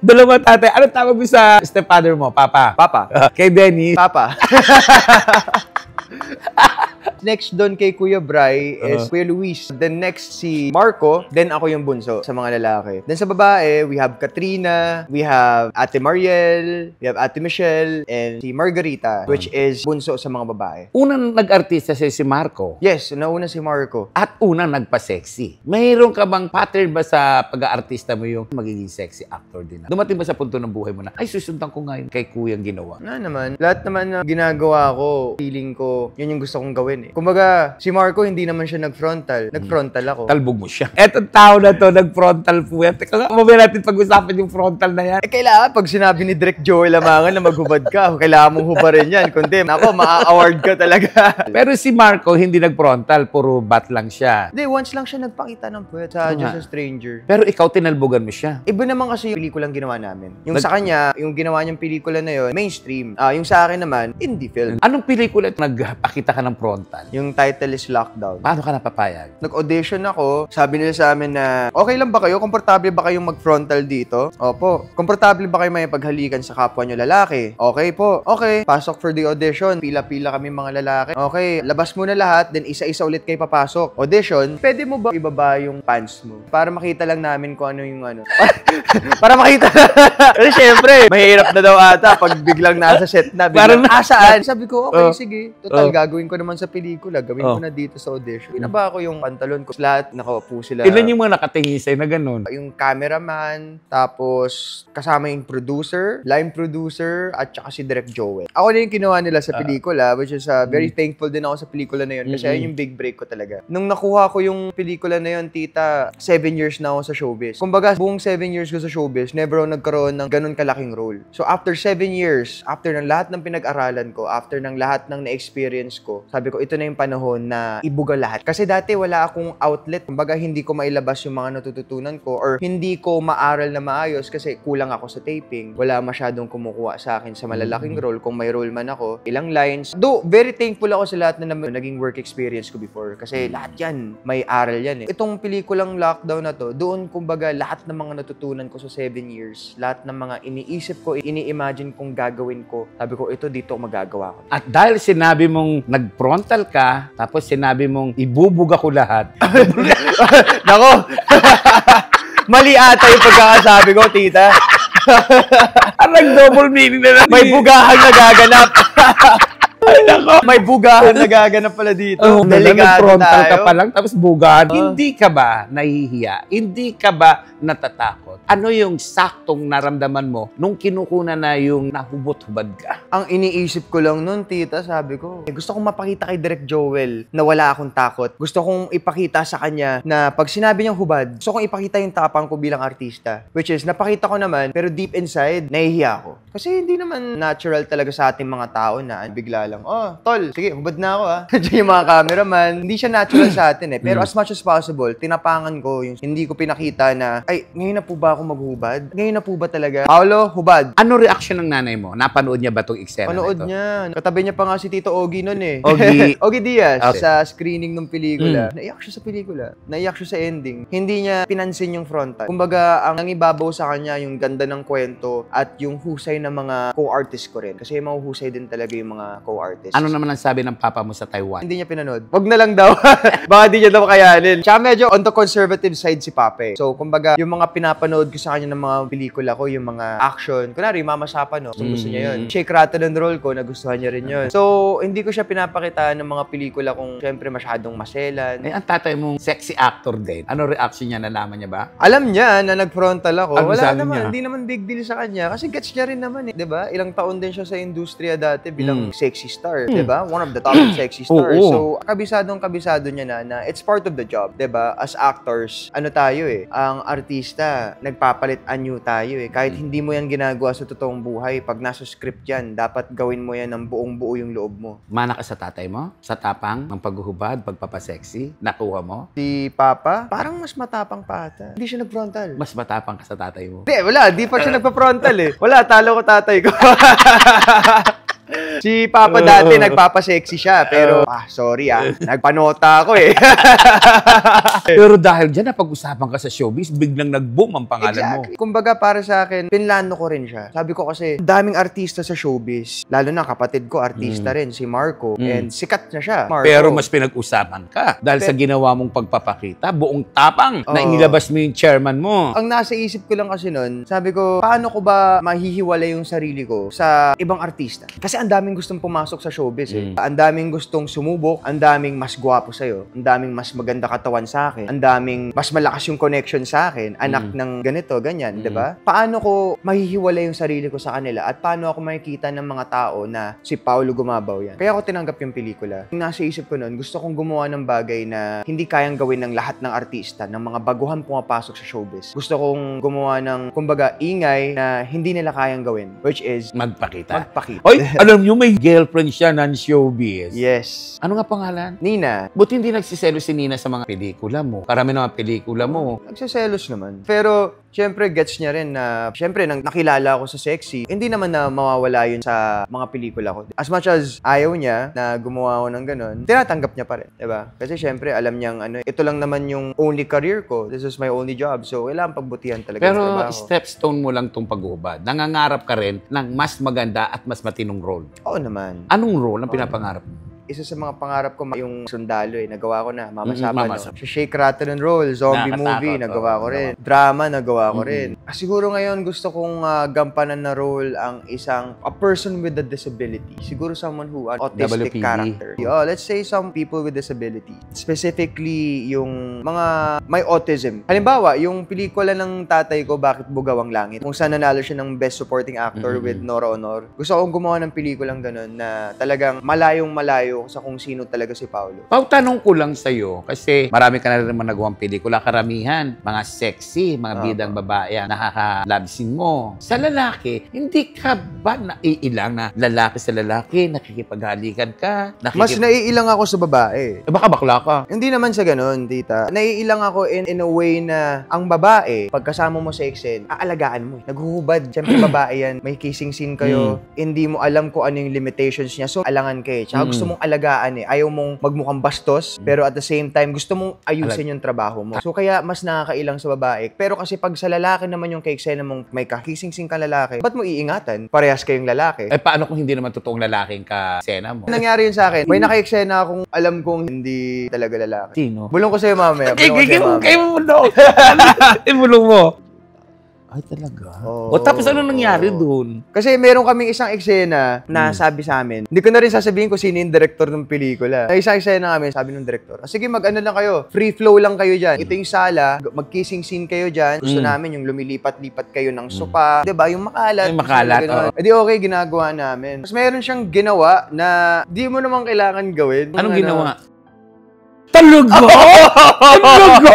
Dalawa tatay. Ano tawag mo sa stepfather mo? Papa? Papa. Kay Dennis? Papa. Next doon kay Kuya Bry is Kuya Luis. Then next si Marco. Then ako yung bunso sa mga lalaki. Then sa babae, we have Katrina, we have Ate Mariel, we have Ate Michelle, and si Margarita, which is bunso sa mga babae. Unang nag-artista si Marco. Yes, nauna si Marco. At unang nagpa-sexy. Mayroon ka bang pattern ba sa pag-aartista mo yung magiging sexy actor din? Dumating ba sa punto ng buhay mo na, ay, susundan ko nga yung kay kuyang ginawa? Na naman. Lahat naman na ginagawa ko, feeling ko, yun yung gusto kong gawin eh. Kumbaga, si Marco hindi naman siya nag-frontal. Nag-frontal ako. Talbog mo siya. Etong tao na to, nag-frontal po yan. Teka nga, mamaya natin pag-usapan yung frontal na yan. Eh, kailangan, pag sinabi ni Direk Joel Amangan na maghubad ka, kailangan mong hubarin yan. Kundi, ako, maa-award ka talaga. Pero si Marco, hindi nag-frontal. Puro bat lang siya. Hindi, once lang siya nagpakita ng puwet sa Just a Stranger. Pero ikaw, tinalbogan mo siya. Iba naman kasi yung pelikulang ginawa namin. Yung sa kanya, yung ginawa niyang pelikula na yun, mainstream. Yung sa akin naman, indie film. Anong pelikula nagpakita ka ng frontal? Yung title is Lockdown. Paano ka napapayag? Nag-audition ako, sabi nila sa amin na, okay lang ba kayo? Komportable ba kayong mag-frontal dito? Opo. Komportable ba kayo may paghalikan sa kapwa nyo lalaki? Okay po. Okay. Pasok for the audition. Pila-pila kami mga lalaki. Okay. Labas mo na lahat, then isa-isa ulit kayo papasok. Audition, pwede mo ba ibaba yung pants mo? Para makita lang namin kung ano yung ano. Para makita. Kasi syempre, mahirap na daw ata pag biglang nasa set na. Biglang, saan? Sabi ko, okay, sige. Total, gagawin ko naman sa pelikula. Gawin ko na dito sa audition. Pinaba ko yung pantalon ko. Lahat, nakaupo sila. Ilan yung mga nakatingin sa'yo na ganun? Yung cameraman, tapos kasama yung producer, line producer, at saka si Direk Joel. Ako na yung kinuha nila sa pelikula, which is very thankful din ako sa pelikula na yun kasi ayun yung big break ko talaga. Nung nakuha ko yung pelikula na yun, tita, 7 years na ako sa showbiz. Kumbaga, buong 7 years ko sa showbiz, never ako nagkaroon ng ganun kalaking role. So after 7 years, after ng lahat ng pinag-aralan ko, after ng lahat ng na-experience ko, sabi ko, ito na yung panahon na ibuga lahat. Kasi dati wala akong outlet. Kumbaga, hindi ko mailabas yung mga natututunan ko or hindi ko maaral na maayos kasi kulang ako sa taping. Wala masyadong kumukuha sa akin sa malalaking role. Kung may role man ako, ilang lines. Though, very thankful ako sa lahat na naging work experience ko before. Kasi lahat yan, may aral yan eh. Itong pelikulang Lockdown na to, doon kumbaga lahat ng mga natutunan ko sa 7 years, lahat ng mga iniisip ko, ini-imagine kong gagawin ko, sabi ko, ito dito magagawa ko. At dahil sinabi mong nag-frontal ka, tapos sinabi mong ibubuga ko lahat. Nako! Mali ata yung pagkakasabi ko, tita. Parang double meaning na lang. May bugahan na gaganap. Ay, nako. May bugahan na gaganap pala dito. Delikado frontal tayo. ka pa lang, tapos bugahan. Hindi ka ba nahihiya? Hindi ka ba natatakot? Ano yung saktong naramdaman mo nung kinukuna na yung nahubot-hubad ka? Ang iniisip ko lang nun, tita, sabi ko, gusto kong mapakita kay Direk Joel na wala akong takot. Gusto kong ipakita sa kanya na pag sinabi niyang hubad, gusto kong ipakita yung tapang ko bilang artista. Which is, napakita ko naman, pero deep inside, nahihiya ako. Kasi hindi naman natural talaga sa ating mga tao na bigla lang, oh, tol, sige, hubad na ako ah. Diyan yung mga cameraman. Hindi siya natural sa atin eh. Pero as much as possible, tinapangan ko yung hindi ko pinakita na, ay, ngayon na po ba ako maghubad? Ngayon na po ba talaga? Paolo, hubad. Ano reaction ng nanay mo? Napanood niya ba itong eksena Panood na ito? niya. Katabi niya pa nga si Tito Ogie nun eh. Ogie. Ogie Diaz. Okay. Sa screening ng pelikula. Naiyak siya sa pelikula. Naiyak siya sa ending. Hindi niya pinansin yung frontal. Kumbaga, ang nangibabaw sa kanya yung ganda ng kwento at yung husay ng mga co-artist ko rin. Kasi mahuhusay din talaga yung mga co-artists. Ano naman ang sabi ng papa mo sa Taiwan? Hindi niya pinanood. Wag na lang daw. Baka di niya daw kayanin. Tsaka medyo on the conservative side si Pape. So, kumbaga, yung mga pinapanood ko sa kanya ng mga pelikula ko, yung mga action. Kunwari, Mama Sapa, no? Gusto niya yun. Shake, Rattle, and Roll ko, nagustuhan niya rin yun. So, hindi ko siya pinapakita ng mga pelikula kung syempre masyadong maselan. Eh, ang tatay mong sexy actor din. Ano reaction niya? Nalaman niya ba? Alam niya na nag-frontal ako. Ano Wala sabi naman. niya? Hindi naman big deal sa kanya. Kasi gets niya rin naman eh. Diba? Ilang taon din siya sa industriya dati bilang sexy star. Diba? One of the top sexy stars. Oo. So, kabisado niya na it's part of the job. Diba? As actors, ano tayo eh. Ang artista, nagpapalit anyo tayo eh. Kahit hindi mo yan ginagawa sa totoong buhay, pag nasa script yan, dapat gawin mo yan ng buong-buo yung loob mo. Mana ka sa tatay mo? Sa tapang? Ng paghuhubad? Pagpapasexy? Nakuha mo? Si Papa, parang mas matapang pa ata. Hindi siya nag-frontal. Mas matapang ka sa tatay mo? Hindi, wala. Di pa siya nagpa-frontal eh. Wala, talo ko tatay ko. Si Papa dati nagpapasexy siya, pero sorry nagpanota ako eh. Pero dahil dyan, napag-usapan ka sa showbiz, biglang nag-boom ang pangalan mo. Kumbaga para sa akin, pinlano ko rin siya. Sabi ko kasi, daming artista sa showbiz. Lalo na kapatid ko, artista rin, si Marco. And sikat na siya. Marco. Pero mas pinag-usapan ka dahil sa ginawa mong pagpapakita, buong tapang na inilabas mo yung chairman mo. Ang nasa isip ko lang kasi nun, sabi ko, paano ko ba mahihiwalay yung sarili ko sa ibang artista? Kasi ang daming gustong pumasok sa showbiz eh. Ang daming gustong sumubok, ang daming mas gwapo sa'yo, ang daming mas maganda katawan sa akin, ang daming mas malakas yung connection sa akin, anak ng ganito, ganyan, di ba? Paano ko mahihiwalay yung sarili ko sa kanila at paano ako makikita ng mga tao na si Paulo Gumabaw yan? Kaya ako tinanggap yung pelikula. Yung nasa isip ko nun, gusto kong gumawa ng bagay na hindi kayang gawin ng lahat ng artista, ng mga baguhan pumapasok sa showbiz. Gusto kong gumawa ng, kumbaga, ingay na hindi nila kayang gawin, which is magpakita. Oy, alam nyo, may girlfriend siya non-showbiz. Yes. Ano nga pangalan? Nina. Buti hindi nagsiselo si Nina sa mga pelikula mo. Karami ng mga pelikula mo. Nagsiselos naman. Pero, syempre, gets niya rin na, syempre, nang nakilala ako sa sexy, hindi naman na mawawala yun sa mga pelikula ko. As much as ayaw niya na gumawa ako ng ganun, tinatanggap niya pa rin. Diba? Kasi syempre, alam niyang, ito lang naman yung only career ko. This is my only job. So, kailangan pagbutihan talaga. Pero, stepstone mo lang tong pag-uhubad. Nangangarap ka rin ng mas maganda at mas matinong role. Oo naman. Anong role ang pinapangarap mo? Isa sa mga pangarap ko yung sundalo nagawa ko na. Mama Sapa, Mama no? Sa Shake, Rattle and Roll, zombie movie, nagawa ko rin. Drama, nagawa ko rin. Siguro ngayon gusto kong gampanan na role ang a person with a disability. Siguro someone who autistic WPD. character. Let's say some people with disability. Specifically, yung mga may autism. Halimbawa, yung pelikula ng tatay ko, Bakit Bugaw ang Langit, kung saan nanalo siya ng Best Supporting Actor with Nora Honor. Gusto kong gumawa ng pelikulang ganun na talagang malayong-malayo sa kung sino talaga si Paulo. Pau, tanong ko lang sa'yo, kasi marami ka na rin naman nagawang pelikula, karamihan, mga sexy, mga bidang babae, nakaka-labsin mo. Sa lalaki, hindi ka ba naiilang na lalaki sa lalaki, nakikipaghalikan ka? Mas naiilang ako sa babae. Baka bakla ka. Hindi naman sa ganun, tita. Naiilang ako in a way na ang babae, pagkasama mo sa eksena, aalagaan mo. Naghuhubad. Siyempre, babae yan. May kissing scene kayo. Hindi mo alam kung ano yung limitations niya. So, alangan kayo. Tsaka gusto mong alagaan eh. Ayaw mong magmukhang bastos, pero at the same time, gusto mong ayusin yung trabaho mo. So, kaya mas nakakailang sa babae. Pero kasi pag sa lalaki naman yung ka-eksena mong may kakising-sing ka lalaki, ba't mo iingatan? Parehas kayong lalaki. Eh, paano kung hindi naman totoong lalaking ka-eksena mo? Nangyari yun sa akin. May naka-eksena akong alam kong hindi talaga lalaki. Sino? Bulong ko sa'yo mamaya. Kaya mo bulong. Ibulong mo. Ay, talaga? O tapos ano nangyari dun? Kasi meron kaming isang eksena na sabi sa amin, hindi ko na rin sasabihin kung sino yung director ng pelikula. Ay, isang eksena namin, sabi ng director, sige, mag-ano lang kayo, free flow lang kayo dyan. Ito yung sala, mag-kissing scene kayo dyan. Gusto namin yung lumilipat-lipat kayo ng sopa. Diba? Yung makalat. Yung makalat, E di okay, ginagawa namin. Tapos meron siyang ginawa na di mo naman kailangan gawin. Anong ginawa? Talaga? Talaga?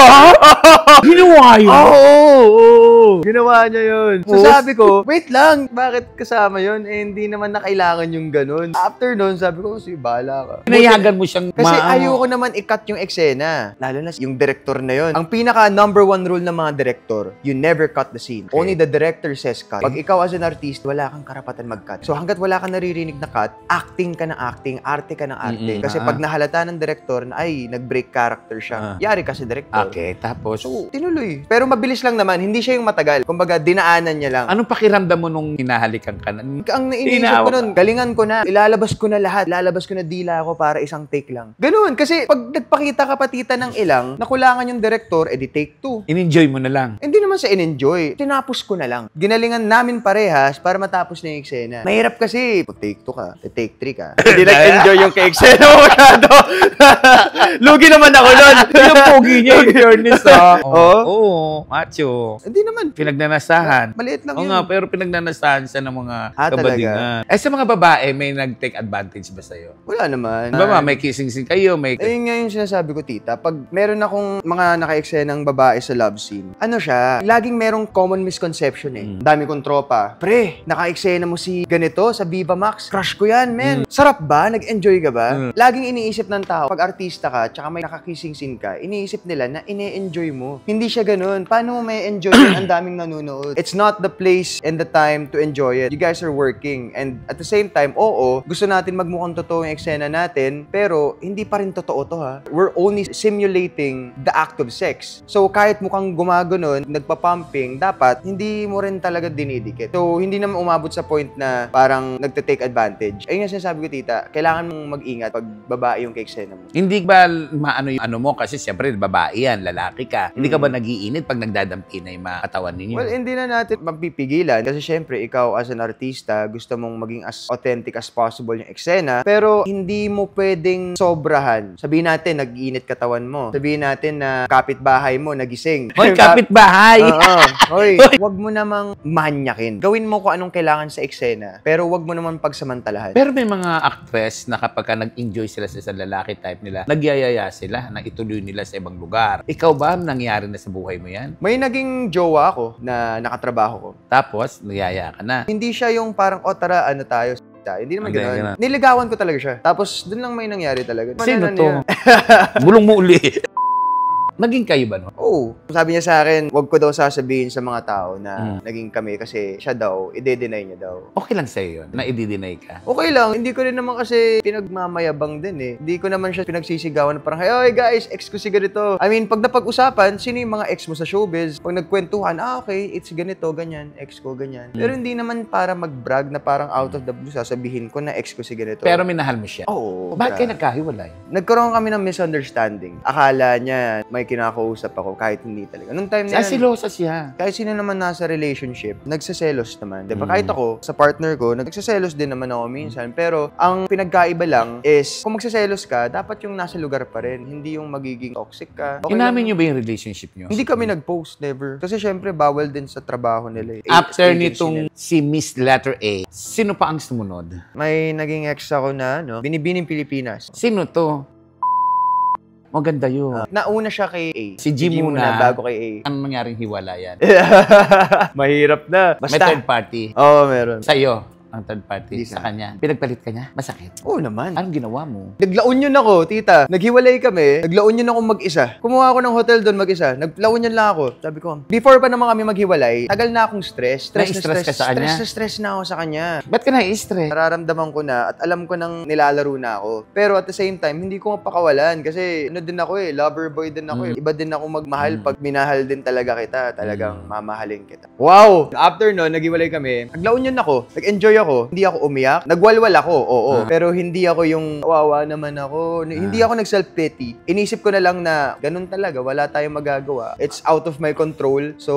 Ginawa yun? Oo. Ginawa niya yun. So sabi ko, wait lang, bakit kasama yun? Eh, hindi naman na kailangan yung ganun. After nun, sabi ko, sige, bahala ka. Pinayagan mo siyang Kasi ayoko naman i-cut yung eksena. Lalo na yung director na yun. Ang pinaka number one rule ng mga director, you never cut the scene. Okay. Only the director says cut. Pag ikaw as an artist, wala kang karapatan mag-cut. So hanggat wala kang naririnig na cut, acting ka ng acting, arte ka ng arte. Kasi pag nahalata ng director na ay, nag-break character siya, yari ka si director. Okay, tapos? So, tinuloy. Pero mabilis lang naman, hindi siya yung matagal. Kumbaga, dinaanan niya lang. Anong pakiramdam mo nung hinahalikan ka na? Ang iniisip ko nun, galingan ko na, ilalabas ko na lahat, ilalabas ko na dila ako para isang take lang. Ganun, kasi pag nagpakita ka patita ng ilang, nakulangan yung director, edi take 2. In-enjoy mo na lang? Hindi naman sa in-enjoy, tinapos ko na lang. Ginalingan namin parehas para matapos na yung eksena. Mahirap kasi, pag take 2 ka, take 3 ka. Hindi nag-enjoy yung ka-eksena mo masyado. Lugi naman ako nun. Yung pogi niya, in fairness, Oo, macho. Hindi naman. Pinagnanasahan. Maliit lang Oo yun. nga, pero pinagnanasahan siya ng mga Talaga? kabadingan. Eh, sa mga babae, may nag-take advantage ba sa'yo? Wala naman. Diba may kissing scene kayo, may... Ayun nga yung sinasabi ko, tita. Pag meron akong mga naka-eksenang babae sa love scene, ano siya, laging merong common misconception eh. Dami kong tropa. Pre, naka-eksena mo si ganito sa Viva Max. Crush ko yan, men. Sarap ba? Nag-enjoy ka ba? Laging iniisip ng tao, pag artista ka, tsaka may nakakissing scene ka, iniisip nila na ine-enjoy mo. Hindi siya ganun. Paano mo may enjoy yun? Ang daming nanonood. It's not the place and the time to enjoy it. You guys are working. And at the same time, oo, gusto natin magmukhang totoo yung eksena natin, pero hindi pa rin totoo to ha. We're only simulating the act of sex. So, kahit mukhang gumaganon, nagpa-pumping, dapat hindi mo rin talaga dinidikit. So, hindi naman umabot sa point na parang nagte-take advantage. Ayun nga sinasabi ko, tita, kailangan mong mag-ingat pag babae yung eksena mo. Hindi ba maano yung ano mo? Kasi siyempre, babae yan, lalaki ka. Hindi ka ba nag-iinit pag nagdadampi na yung mga katawan ninyo? Well, hindi na natin mapipigilan. Kasi siyempre, ikaw as an artista, gusto mong maging as authentic as possible yung eksena. Pero, hindi mo pwedeng sobrahan. Sabihin natin, nag-iinit katawan mo. Sabihin natin na kapitbahay mo, nagising. Hoy, kapitbahay! Hoy, wag mo namang manyakin. Gawin mo kung anong kailangan sa eksena. Pero wag mo naman pagsamantalahan. Pero may mga actress na kapag nag-enjoy sila sa isang lalaki type nila, nagyayaya sila na ituloy nila sa ibang lugar. Ikaw ba, nangyari na sa buhay mo yan? May naging jowa ako na nakatrabaho ko. Tapos, nagyaya ka na. Hindi siya yung parang, tara, ano tayo, hindi naman gano'n. Niligawan ko talaga siya. Tapos, dun lang may nangyari talaga. Sino to? Bulong mo uli. Naging kayo ba no? Oo. Sabi niya sa akin, wag ko daw sasabihin sa mga tao na naging kami kasi siya daw, i-deny niya daw. Okay lang sa'yo yun, na i-deny ka? Okay lang. Hindi ko rin naman kasi pinagmamayabang din eh. Hindi ko naman siya pinagsisigawan na parang, hey guys, ex ko si ganito. I mean, pag napag-usapan, sino yung mga ex mo sa showbiz? Pag nagkwentuhan, okay, it's ganito, ganyan, ex ko, ganyan. Pero hindi naman para mag-brag na parang out of the blue sasabihin ko na ex ko si ganito. Pero minahal mo siya? Oo. Bakit kayo nagkahiwalay? Nagkaroon kami ng misunderstanding. Akala niya may kinakausap ako kahit hindi talaga. Nung time na yan, silosa siya. kahit sino naman nasa relationship, nagsaselos naman. Diba? Kahit ako, sa partner ko, nagsaselos din naman ako minsan. Pero, ang pinagkaiba lang is, kung magsaselos ka, dapat yung nasa lugar pa rin. Hindi yung magiging toxic ka. Okay Inamin lang. niyo ba yung relationship niyo? Hindi kami nag-post, never. Kasi syempre, bawal din sa trabaho nila. After Agency nitong nila. si Miss Letter A, sino pa ang sumunod? May naging ex ako na, Binibining Pilipinas. Sino to? Maganda yun. Nauna siya kay A. Si G muna. Bago kay A. Anong nangyaring hiwalayan? Mahirap na. Basta. May third party. Oo, meron. Sa'yo, ang third party Di sa ka. kanya. Pinagpalit ka niya? Masakit. Oo naman. Anong ginawa mo? Naglaon yun ako, tita. Naghiwalay kami. Naglaon yun ako mag-isa. Kumuha ako ng hotel doon mag-isa. Naglaon yun lang ako. Sabi ko, before pa naman kami maghiwalay, tagal na akong stress. Na-stress ka sa kanya? Stress na ako sa kanya. Ba't ka na-stress? Nararamdaman ko na at alam ko nang nilalaro na ako. Pero at the same time, hindi ko mapakawalan kasi ano din ako lover boy din ako Iba din ako magmahal pag minahal din talaga kita. Talagang mamahalin kita. Wow! After nun, naghiwalay kami. Naglaon yun ako. Nag-enjoy ako. Hindi ako umiyak. Nagwalwal ako, oo. Pero hindi ako yung wawa naman ako. Hindi ako nag-self-pity. Inisip ko na lang na ganun talaga. Wala tayong magagawa. It's out of my control. So,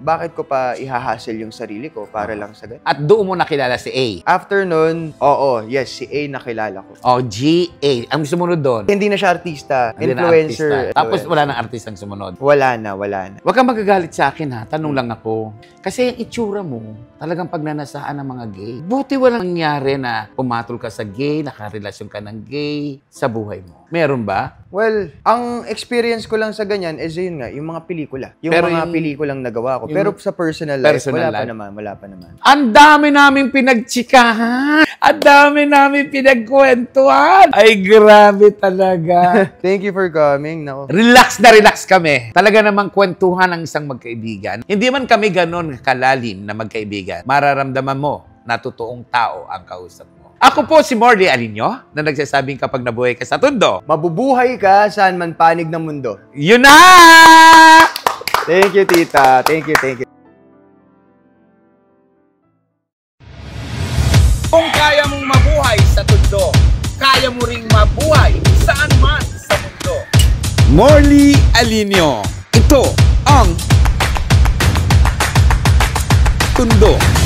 bakit ko pa ihahassle yung sarili ko para lang sa ganun? At doon mo nakilala si A. After nun, yes, si A nakilala ko. O, G-A. Ang sumunod doon? Hindi na siya artista. Hindi na Influencer. artista. Tapos wala nang artistang sumunod. Wala na. Huwag kang magagalit sa akin ha. Tanong lang ako. Kasi yung itsura mo, talagang pagnanasaan ng mga gay. Buti walang nangyari na pumatol ka sa gay, nakarelasyon ka ng gay sa buhay mo. Meron ba? Well, ang experience ko lang sa ganyan is yun nga, yung mga pelikula. Yung Pero mga yung- pelikulang nagawa ko. Pero sa personal life, Personal wala life? pa naman. Ang dami naming pinagtsikahan. Ang dami naming pinagkwentuhan. Ay, grabe talaga. Thank you for coming. Nako. Relax na relax kami. Talaga namang kwentuhan ng isang magkaibigan. Hindi man kami ganon kalalim na magkaibigan. Mararamdaman mo na totoong tao ang kausap mo. Ako po si Morley Alinio na nagsasabing kapag nabuhay ka sa tundo, Mabubuhay ka saan man panig ng mundo. yun na! Thank you, tita. Thank you. Kung kaya mong mabuhay sa tundo, kaya mo ring mabuhay saan man sa mundo. Morley Alinio. Ito ang Tundo.